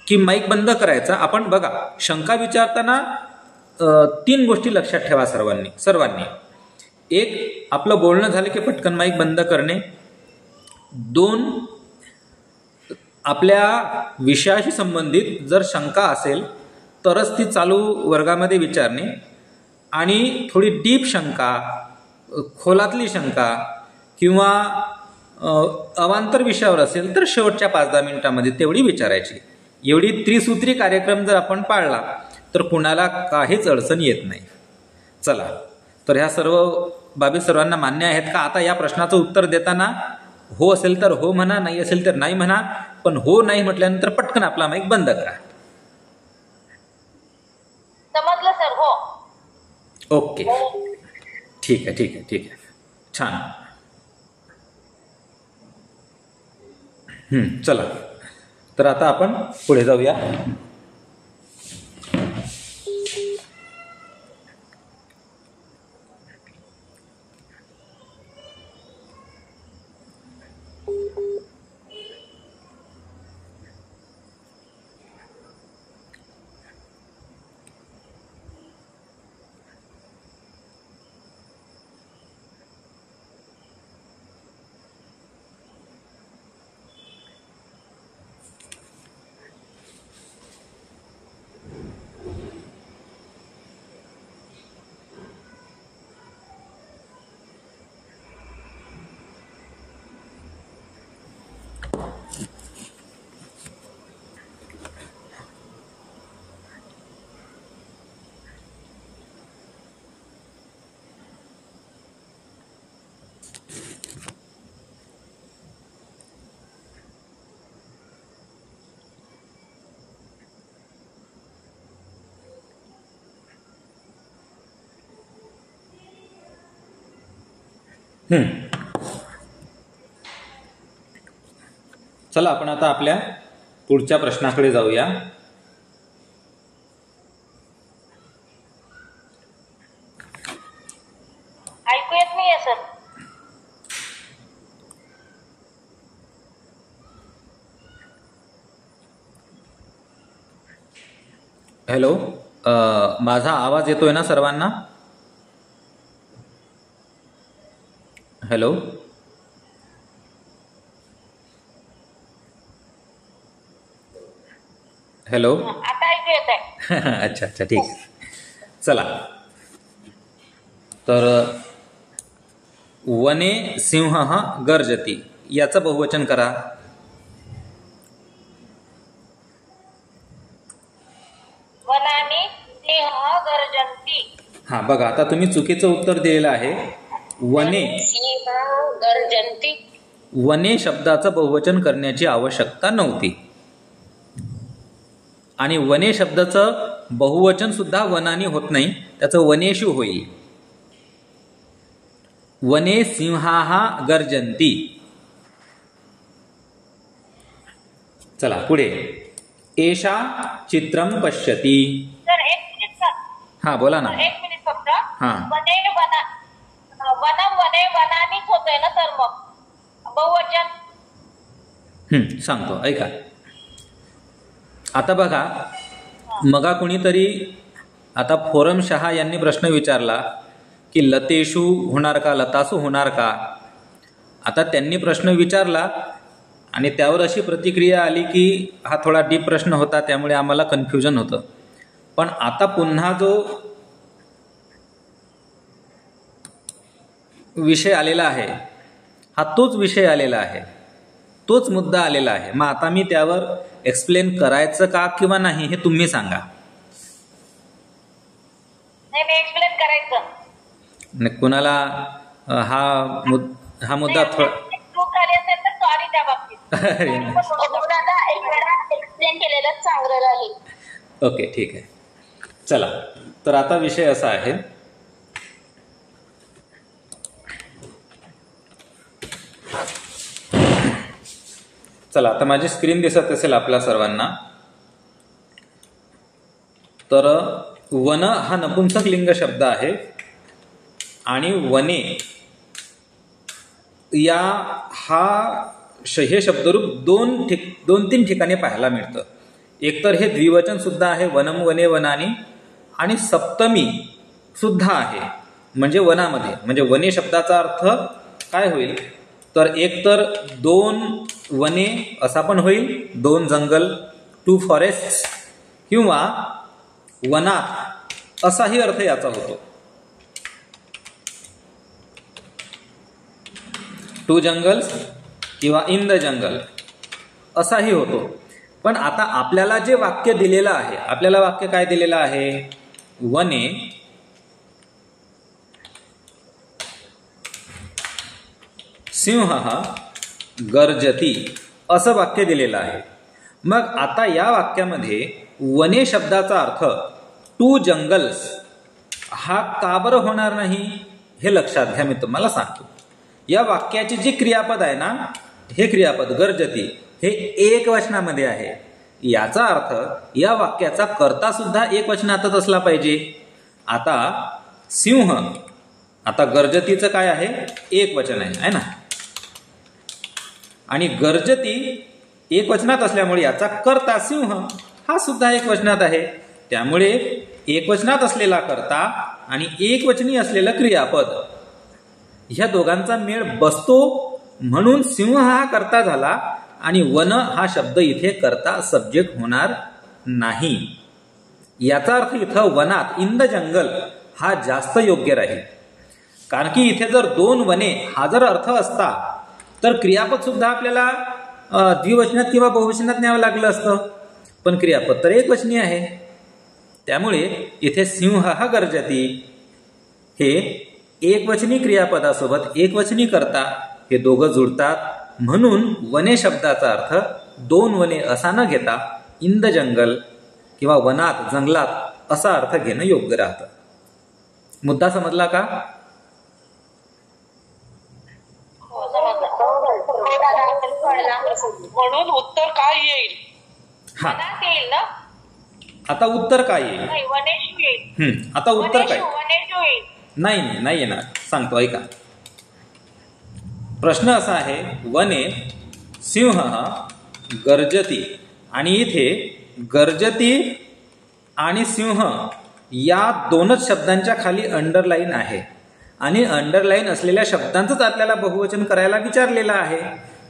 की माईक बंद करायचा. आपण बघा, शंका विचारताना 3 गोष्टी लक्षात ठेवा सर्वांनी. एक, आपलं बोलणं झालं की पटकन माईक बंद करणे. 2, आपल्या विषयाशी संबंधित जर शंका असेल तरच ती चालू वर्गामध्ये विचारणे. आणि थोडी डीप शंका, खोलातली शंका किंवा अवांतर विषयावर असेल तर शेवटच्या 5-10 मिनिटांमध्ये तेवढी विचारायची. एवढी त्रिसूत्री कार्यक्रम जर आपण पाळला तर कुणाला काहीच अडचण येत नाही. चला, तर ह्या सर्व बाबी सर्वांना मान्य आहेत का? आता या प्रश्नाचं उत्तर देताना हो असेल तर हो म्हणा, नाही असेल तर नाही म्हणा. पण हो नाही म्हटल्यानंतर पटकन आपला माईक बंद करा. समजलं सर? हो. ओके, ठीक आहे. छान. चला, तर आता आपण पुढे जाऊया. चला, आपण आता आपल्या पुढच्या प्रश्नाकडे जाऊया. ऐकू येत नाहीये सर. हॅलो, माझा आवाज येतोय ना सर्वांना? Hello, hello. आता ऐकू येत आहे. अच्छा, ठीक आहे. चला, तर वने सिंह गर्जती याचं बहुवचन करा. वनानी सिंह गर्जन्ति. हा, बघा, आता तुम्ही चुकीचं उत्तर दिलेलं आहे. वने सिंह गर्जन्ति. वने शब्दाचं बहुवचन करण्याची आवश्यकता नव्हती. आणि वने शब्दाचं बहुवचन सुद्धा वनानी होत नाही, त्याचं वनेषु होईल. वने सिंहाः गर्जन्ति. चला पुढे. एषा चित्रं पश्यति. सर एक मिनिट सर. हा, बोला ना. एक मिनिट फक्त. हा. वनम वने वनानीच होतंय ना सर मग बहुवचन. सांगतो, ऐका. आता बघा, मगा कुणीतरी, आता फोरम शहा यांनी प्रश्न विचारला की लतेषु होणार का, लतासु होणार का. आता त्यांनी प्रश्न विचारला आणि त्यावर अशी प्रतिक्रिया आली की हा थोडा डीप प्रश्न होता, त्यामुळे आम्हाला कन्फ्युजन होतं. पण आता पुन्हा जो विषय आलेला आहे हा तोच विषय आलेला आहे, तोच मुद्दा आलेला आहे. मग आता मी त्यावर एक्सप्लेन करायचं का किंवा नाही हे तुम्ही सांगा. नाही, एक्सप्लेन करायचं. कुणाला हा मुद्दा चूक झाली असेल तर सॉरी त्या बाबतीत. दादा, एक वेळा एक्सप्लेन केलेलं चांगलं राहील. ओके, ठीक आहे. चला, तर आता विषय असा आहे, चला आता माझी स्क्रीन दिसत असेल आपल्या सर्वांना. तर वन हा नपुंसक लिंग शब्द आहे आणि वने हे शब्दरूप दोन तीन ठिकाणी पाहायला मिळतं. एकतर हे द्विवचन सुद्धा आहे, वनम वने वनानी, आणि सप्तमी सुद्धा आहे म्हणजे वनामध्ये. म्हणजे वने शब्दाचा अर्थ काय होईल तर एकतर 2 वने असा पण होईल, 2 जंगल, 2 फॉरेस्ट, किंवा वनात असाही अर्थ याचा होतो. 2 जंगल्स किंवा इन द जंगल असाही होतो. पण आता आपल्याला जे वाक्य दिलेलं आहे, आपल्याला वाक्य काय दिलेलं आहे, वने सिंह गर्जती असं वाक्य दिलेलं आहे. मग आता या वाक्यामध्ये वने शब्दाचा अर्थ 2 जंगल्स हा का बरं होणार नाही हे लक्षात घ्या. मी तुम्हाला सांगतो. या वाक्याची जी क्रियापद आहे ना, हे क्रियापद गर्जती हे एकवचनामध्ये आहे. याचा अर्थ या वाक्याचा कर्ता सुद्धा एकवचनातच असला पाहिजे. आता सिंह, आता गर्जतीचं काय आहे, एकवचन आहे ना, आणि गर्जती एकवचनात असल्यामुळे याचा कर्ता सिंह हा सुद्धा एकवचनात आहे. त्यामुळे एकवचनात असलेला कर्ता आणि एकवचनी असलेलं क्रियापद ह्या दोघांचा मेळ बसतो, म्हणून सिंह हा कर्ता झाला आणि वन हा शब्द इथे कर्ता सब्जेक्ट होणार नाही. याचा अर्थ इथं वनात, इन द जंगल हा जास्त योग्य राहील. कारण की इथे जर 2 वने हा जर अर्थ असता तर क्रियापद सुद्धा आपल्याला द्विवचनात किंवा बहुवचनात न्यावं लागलं असतं, पण क्रियापद तर एकवचनी आहे. त्यामुळे इथे सिंह हा गर्जती हे एकवचनी क्रियापदासोबत एकवचनी कर्ता हे दोघं जुळतात. म्हणून वने शब्दाचा अर्थ 2 वने असा न घेता इन द जंगल किंवा वनात, जंगलात असा अर्थ घेणं योग्य राहतं. मुद्दा समजला का? म्हणून उत्तर काय येईल? हा, येईल ना. आता उत्तर काय येईल? वनेश येईल. आता उत्तर काय? वनेश येईल. नाही येणार. सांगतो ऐका. प्रश्न असा आहे, वने सिंह गर्जती, आणि इथे गर्जती आणि सिंह या 2च शब्दांच्या खाली अंडरलाईन आहे, आणि अंडरलाईन असलेल्या शब्दांचंच आपल्याला बहुवचन करायला विचारलेलं आहे.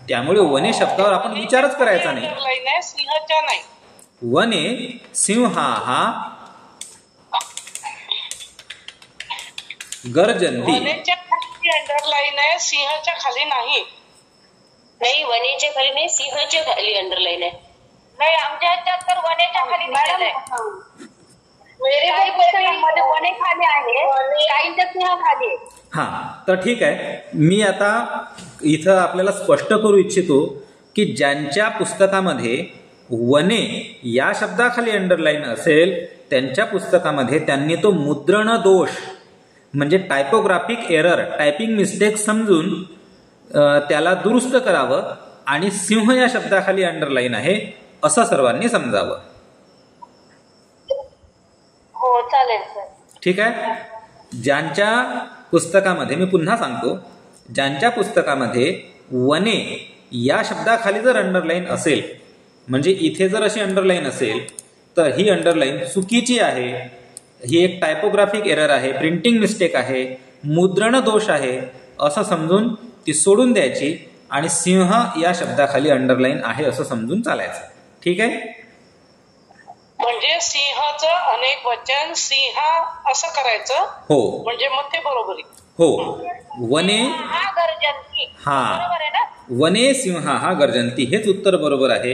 त्यामुळे वने शब्दावर आपण विचारच करायचा नाही. सिंहच्या नाही. वने सिंह हा गर्जंती. वनेच्या खाली अंडरलाईन आहे, सिंहच्या खाली नाही. नाही, वनेच्या खाली नाही, सिंहच्या खाली अंडरलाईन आहे. नाही, आमच्या ह्याच्यात तर वनेच्या खाली दिसत आहे. काही पुस्तकांमध्ये वने खाली आहे, काहींच्या सिंह खाली आहे. हा, तर ठीक आहे. मी आता इथं आपल्याला स्पष्ट करू इच्छितो की ज्यांच्या पुस्तकामध्ये वने या शब्दाखाली अंडरलाईन असेल त्यांच्या पुस्तकामध्ये त्यांनी तो मुद्रण दोष म्हणजे टायपोग्राफिक एरर, टायपिंग मिस्टेक समजून त्याला दुरुस्त करावं आणि सिंह या शब्दाखाली अंडरलाईन आहे असं सर्वांनी समजावं. हो, चालेल सर. ठीक आहे. ज्यांच्या पुस्तकामध्ये, मी पुन्हा सांगतो, ज्यांच्या पुस्तकामध्ये वने या शब्दाखाली जर अंडरलाईन असेल, म्हणजे इथे जर अशी अंडरलाईन असेल तर ही अंडरलाईन चुकीची आहे, ही एक टायपोग्राफिक एरर आहे, प्रिंटिंग मिस्टेक आहे, मुद्रण दोष आहे असं समजून ती सोडून द्यायची आणि सिंह या शब्दाखाली अंडरलाईन आहे असं समजून चालायचं. ठीक आहे. म्हणजे सिंहाचं अनेक वचन सिंह असं करायचं. हो, म्हणजे मग ते बरोबर आहे. हो. वने हा गर्जंती. हा, बरोबर आहे ना. वने सिंह हा गर्जंती हेच उत्तर बरोबर आहे.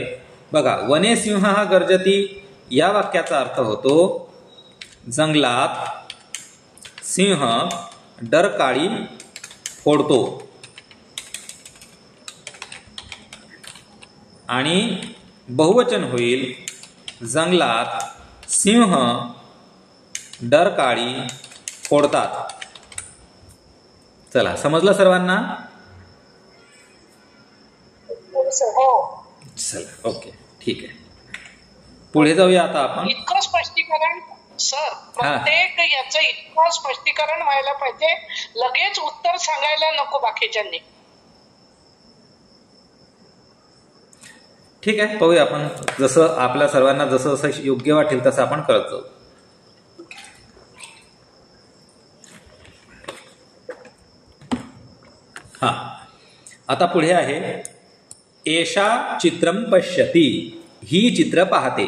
बघा, वने सिंह हा गर्जती या वाक्याचा अर्थ होतो जंगलात सिंह डरकाळी फोडतो, आणि बहुवचन होईल जंगलात सिंह डरकाळी फोडतात. चला, समजलं सर्वांना? चला, ओके, ठीक आहे. पुढे जाऊया आता आपण. इतकं स्पष्टीकरण सर प्रत्येक याचं इतकं स्पष्टीकरण व्हायला पाहिजे, लगेच उत्तर सांगायला नको बाकीच्यांनी. ठीक आहे, पाहूया आपण. जसं आपल्या सर्वांना जसं जसं योग्य वाटेल तसं आपण करत जाऊ. हा, आता पुढे आहे एषा चित्रं पश्यति, ही चित्र पाहते.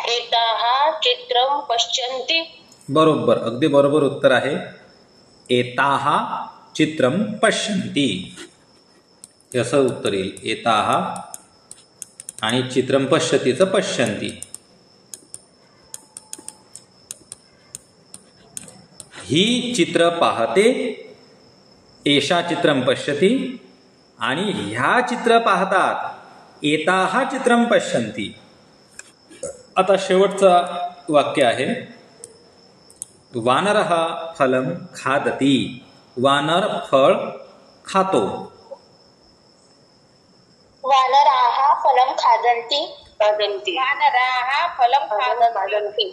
एताः चित्रं पश्यन्ति. बरोबर, अगदी बरोबर उत्तर आहे. एताः चित्रं पश्यन्ति असं उत्तर येईल. एताः आणि चित्रं पश्यतीचं पश्यन्ति. ही चित्र पाहते, एषा चित्रं पश्यति, आणि ह्या चित्र पाहतात, एताः चित्रं पश्यन्ति. आता शेवटचं वाक्य आहे वानरः फलं खादति. वानर फळ खातो. वानराः फलं खादन्ति. वानराः फलं खादन्ति.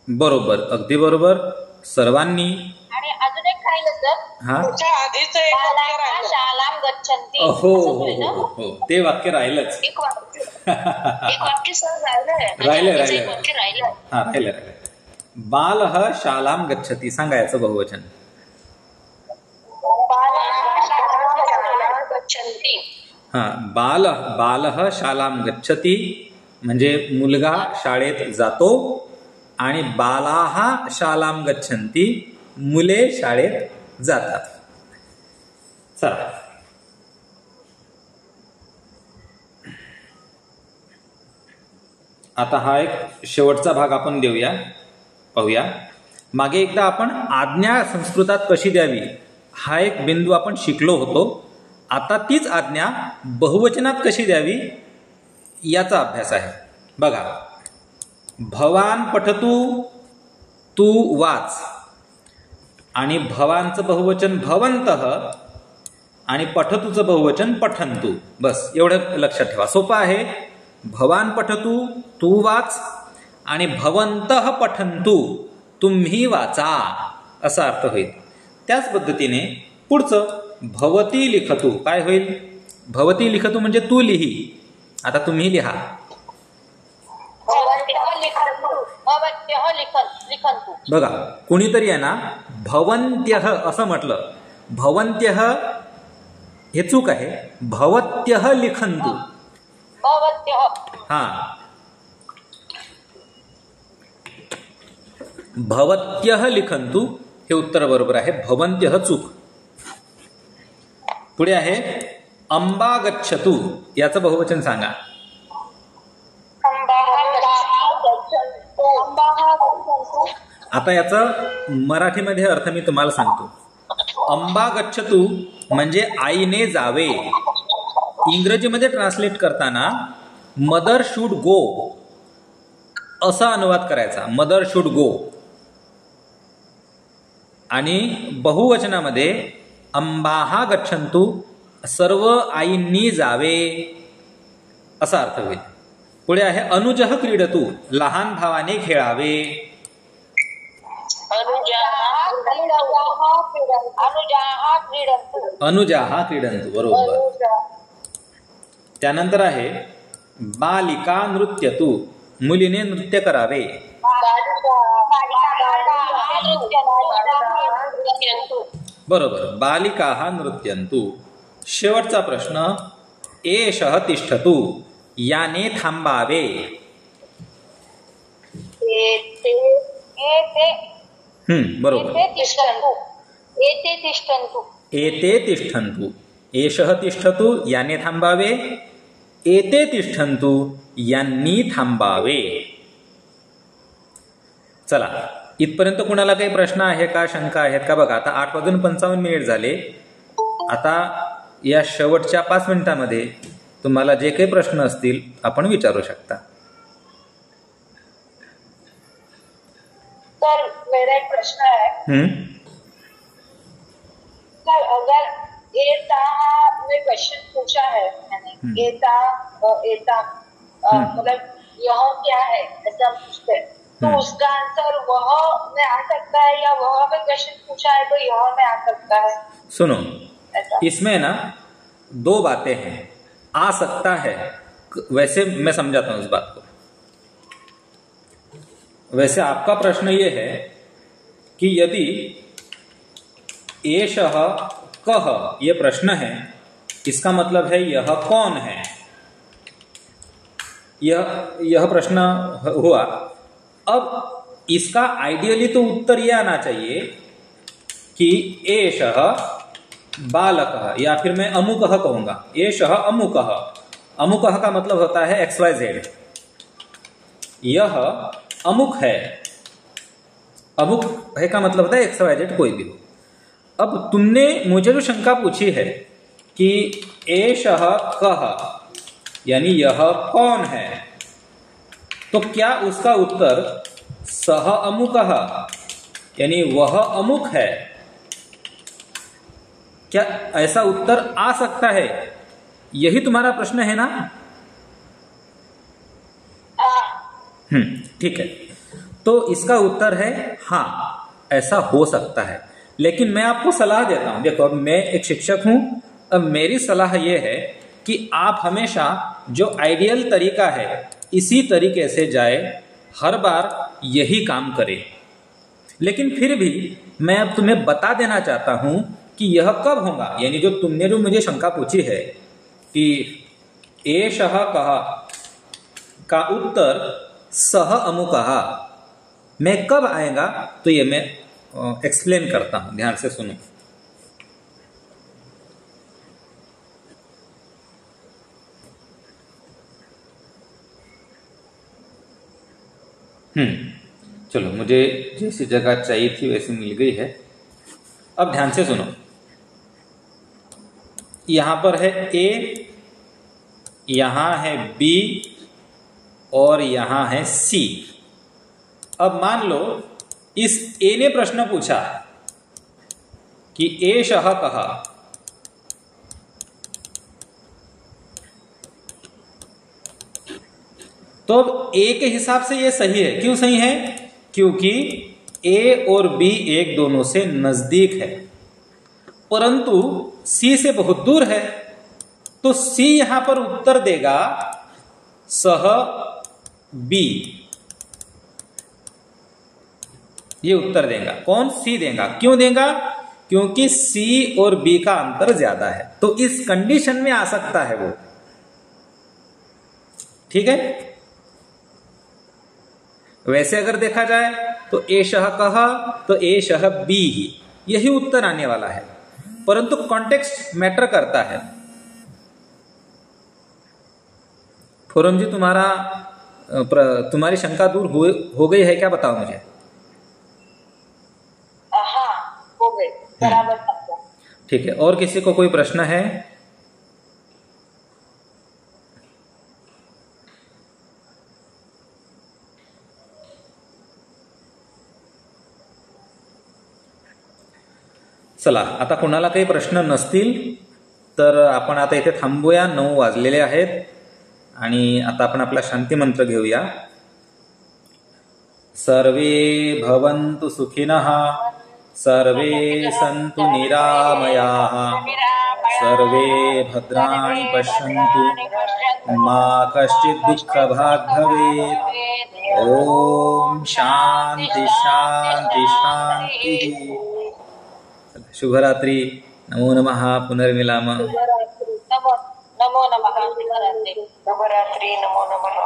बरोबर, अगदी बरोबर. सर्वांनी. आणि अजून एक राहिलं सर. हा, त्याच्या आधीच एक वाक्य राहिलं. शालाम गच्छन्ति. हो हो हो, ते वाक्य राहिलंच. एक वाक्य सर राहिलं. हा, राहिलं. बालः शालां गच्छति सांगायचं बहुवचन. हा, बालः शालां गच्छति म्हणजे मुलगा शाळेत जातो, आणि बालाः शालां गच्छन्ति मुले शाळेत जातात. चला, आता हा एक शेवटचा भाग आपण देऊया, पाहूया. मागे एकदा आपण आज्ञा संस्कृतात कशी द्यावी हा एक बिंदू आपण शिकलो होतो. आता तीच आज्ञा बहुवचनात कशी द्यावी याचा अभ्यास आहे. बघा, भवान पठतु, तू वाच, आणि भवानचं बहुवचन भवन्तः आणि पठतूचं बहुवचन पठन्तु. बस एवढं लक्षात ठेवा, सोपं आहे. भवान पठतु, तू वाच, आणि भवन्तः पठन्तु, तुम्ही वाचा असा अर्थ होईल. त्याच पद्धतीने पुढचं भवती लिखतु काय होईल? भवती लिखतु म्हणजे तू लिही. आता तुम्ही लिहा. बघा, कुणीतरी आहे ना भवन्त्यः असं म्हटलं. भवन्त्यः हे चूक आहे. भवत्यः लिखन्तु. हा, भवत्यः लिखन्तु हे उत्तर बरोबर आहे. भवन्त्यः चूक. पुढे आहे अंबा गच्छतु, याचं बहुवचन सांगा. आता याचा मराठीमध्ये अर्थ मी तुम्हाला सांगतो. अंबा गच्छतु म्हणजे आईने जावे. इंग्रजीमध्ये ट्रान्सलेट करताना मदर शुड गो असा अनुवाद करायचा. Mother should go. आणि बहुवचनामध्ये अंबाहा गच्छन्तु, सर्व आईंनी जावे असा अर्थ होईल. पुढे आहे अनुजः क्रीडतु, लहान भावाने खेळावे. अनुजाहा क्रीडन्तु बरोबर. त्यानंतर आहे बालिका नृत्यतु, मुलीने नृत्य करावे. बरोबर, बालिकाः नृत्यन्तु. शेवटचा प्रश्न एषः तिष्ठतु, याने थांबावे. बरोबर. एते तिष्ठन्तु. एषः तिष्ठतु, याने थांबावे. एते तिष्ठन्तु, यांनी थांबावे. चला, इथपर्यंत कुणाला काही प्रश्न आहे का, शंका आहेत का? बघा, आता 8:55 झाले. आता या शेवटच्या 5 मिनिटांमध्ये तुम्हाला जे काही प्रश्न असतील आपण विचारू शकता. सर, मेरा एक प्रश्न है. सर, अगर एता में क्वेश्चन पूछा है, मैंने एता मतलब यह क्या है ऐसा पूछते हैं, तो उसका आंसर वह में आ सकता है या वह में क्वेश्चन पूछा है तो यह में आ सकता है। सुनो, ऐसा इसमें ना दो बातें हैं। आ सकता है, वैसे मैं समझाता हूं इस बात को। वैसे आपका प्रश्न ये है कि यदि एषः कः ये प्रश्न है, इसका मतलब है यह कौन है, यह प्रश्न हुआ। अब इसका आइडियली तो उत्तर यह आना चाहिए कि एषः बालकः, या फिर मैं अमुकः कहूंगा, एषः अमुकः। अमुकः का मतलब होता है XYZ। यह अमुक है, अमुक है का मतलब होता है XYZ कोई भी हो। अब तुमने मुझे जो शंका पूछी है कि एषः कः, यानी यह कौन है, तो क्या उसका उत्तर सः अमुकः यानी वह अमुक है, क्या ऐसा उत्तर आ सकता है? यही तुम्हारा प्रश्न है ना? ठीक है। तो इसका उत्तर है हाँ, ऐसा हो सकता है। लेकिन मैं आपको सलाह देता हूं, देखो अब मैं एक शिक्षक हूं, अब मेरी सलाह यह है कि आप हमेशा जो आइडियल तरीका है इसी तरीके से जाए, हर बार यही काम करें। लेकिन फिर भी मैं अब तुम्हें बता देना चाहता हूं कि यह कब होगा, यानी जो तुमने जो मुझे शंका पूछी है कि एषः कः का उत्तर सः अमुकः मैं कब आएगा, तो ये मैं एक्सप्लेन करता हूं, ध्यान से सुनो। चलो, मुझे जैसी जगह चाहिए थी वैसी मिल गई है। अब ध्यान से सुनो, यहां पर है A, यहां है B और यहां है C। अब मान लो इस A ने प्रश्न पूछा कि एषः कः, तो A के हिसाब से यह सही है। क्यों सही है? क्योंकि A और B एक दोनों से नजदीक है, परंतु C से बहुत दूर है, तो C यहां पर उत्तर देगा सह B। ये उत्तर देगा कौन? C देगा। क्यों देगा? क्योंकि C और B का अंतर ज्यादा है, तो इस कंडीशन में आ सकता है वो। ठीक है। वैसे अगर देखा जाए तो एषः कः, तो एषः बी ही, यही उत्तर आने वाला है, परंतु कॉन्टेक्स्ट मैटर करता है। फोरम जी, तुम्हारी शंका दूर हो गई है क्या? बताओ मुझे। हाँ, हो गई, बराबर। ठीक है, और किसी को कोई प्रश्न है? चला, आता कोणाला काही प्रश्न नसतील तर आपण आता इथे थांबूया। 9 वाजलेले आहेत आणि आता आपण आपला शांती मंत्र घेऊया। सर्वे भवन्तु सुखिनः, सर्वे सन्तु निरामयाः, सर्वे भद्राणि पश्यन्तु, मा कश्चित् दुःखभाग् भवेत्। ओम शांति शांति शांति। शुभरात्रि। नमो नमः। पुनर्मिलाम। नमो नमः। शुभरात्रि। नमो नमः।